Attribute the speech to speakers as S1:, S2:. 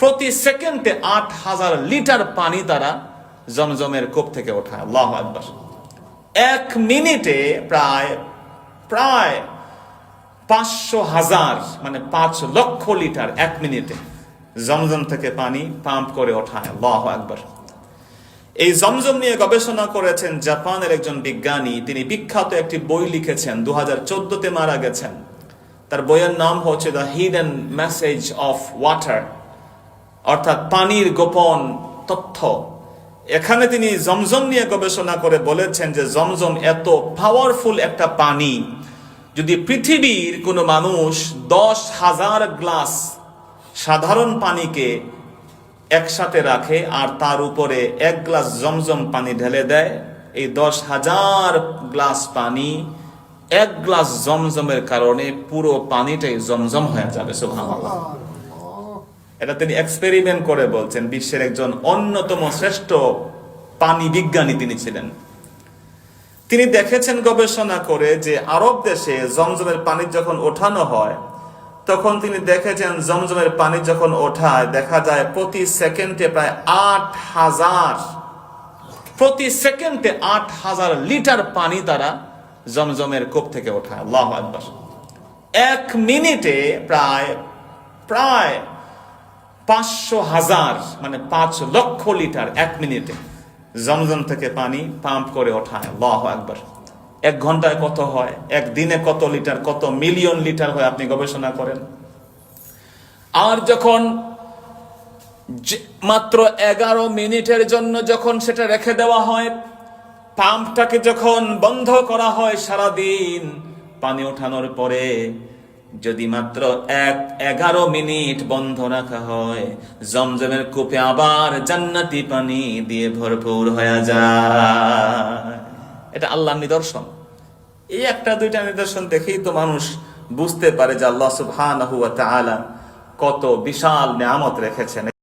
S1: প্রতি সেকেন্ডে ৮,০০০ লিটার পানি তারা জমজমের কূপ থেকে ওঠায়। আল্লাহু আকবার। 1 মিনিটে প্রায় ৫০০,০০০ মানে ৫ লক্ষ লিটার 1 মিনিটে জমজম থেকে পানি পাম্প করে ওঠায়। আল্লাহু আকবার। এই জমজম নিয়ে গবেষণা করেছেন জাপানের একজন বিজ্ঞানী। তিনি বিখ্যাত একটি বই লিখেছেন, 2014-তে মারা গেছেন। তার বইয়ের নাম হচ্ছে the hidden message of water, অর্থাৎ পানির গোপন তথ্য। এখানে তিনি জমজম নিয়ে গবেষণা করে বলেছেন যে জমজম এত পাওয়ারফুল একটা পানি, যদি পৃথিবীর কোনো মানুষ 10,000 গ্লাস সাধারণ পানিকে একসাথে রাখে আর তার উপরে 1 গ্লাস জমজম পানি ঢেলে দেয়, এই 10,000 গ্লাস পানি 1 গ্লাস জমজমের কারণে পুরো পানিটাই জমজম হয়ে যাবে। সুবহানাল্লাহ। এটা তিনি এক্সপেরিমেন্ট করে বলছেন। বিশ্বের একজন অন্যতম শ্রেষ্ঠ পানি বিজ্ঞানী তিনি ছিলেন। তিনি দেখেছেন গবেষণা করে যে আরব দেশে জমজমের পানি যখন ওঠানো হয়, তখন তিনি দেখেছেন জমজমের পানি যখন ওঠায় দেখা যায় প্রতি সেকেন্ডে প্রায় ৮,০০০ লিটার পানি তারা জমজমের কূপ থেকে ওঠায়। আল্লাহু আকবার। 1 মিনিটে প্রায় ৫০০,০০০ মানে ৫ লক্ষ লিটার 1 মিনিটে জমজম থেকে পানি পাম্প করে ওঠায়। আল্লাহু আকবার। 1 ঘন্টায় কত হয়, 1 দিনে কত লিটার, কত মিলিয়ন লিটার হয় আপনি গবেষণা করেন। আর যখন মাত্র 11 মিনিটের জন্য যখন সেটা রেখে দেওয়া হয়, পাম্পটাকে যখন বন্ধ করা হয় সারাদিন পানি ওঠানোর পরে, যদি মাত্র 11 মিনিট বন্ধ রাখা হয়, জমজমের কূপে আবার জান্নাতি পানি দিয়ে ভরপুর হয়ে যায়। এটা আল্লাহর নিদর্শন। এই 1-2টা নিদর্শন দেখেই তো মানুষ বুঝতে পারে যে আল্লাহ সুবহানাহু ওয়া তাআলা কত বিশাল নিয়ামত রেখেছেন।